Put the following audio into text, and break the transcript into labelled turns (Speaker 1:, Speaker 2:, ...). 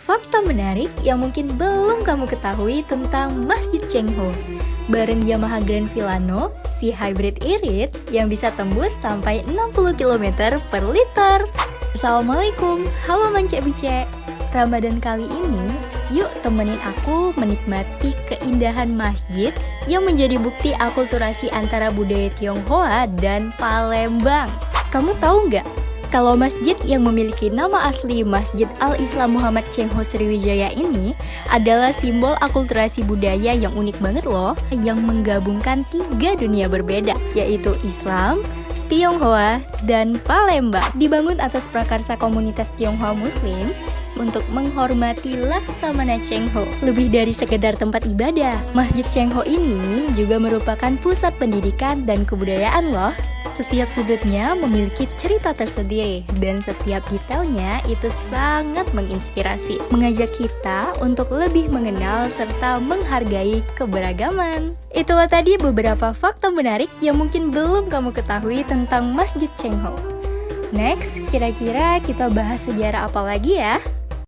Speaker 1: fakta menarik yang mungkin belum kamu ketahui tentang Masjid Cengho. Bareng Yamaha Grand Villano, si hybrid irit yang bisa tembus sampai 60 km per liter. Assalamualaikum, halo Mance Bice. Ramadan kali ini, yuk temenin aku menikmati keindahan masjid yang menjadi bukti akulturasi antara budaya Tionghoa dan Palembang. Kamu tahu nggak? Kalau masjid yang memiliki nama asli Masjid Al-Islam Muhammad Cengho Sriwijaya ini adalah simbol akulturasi budaya yang unik banget loh, yang menggabungkan 3 dunia berbeda, yaitu Islam, Tionghoa, dan Palembang. Dibangun atas prakarsa komunitas Tionghoa Muslim untuk menghormati Laksamana Cengho. Lebih dari sekedar tempat ibadah, Masjid Cengho ini juga merupakan pusat pendidikan dan kebudayaan loh. Setiap sudutnya memiliki cerita tersendiri dan setiap detailnya itu sangat menginspirasi, mengajak kita untuk lebih mengenal serta menghargai keberagaman. Itulah tadi beberapa fakta menarik yang mungkin belum kamu ketahui tentang Masjid Cengho. Next, kira-kira kita bahas sejarah apa lagi ya?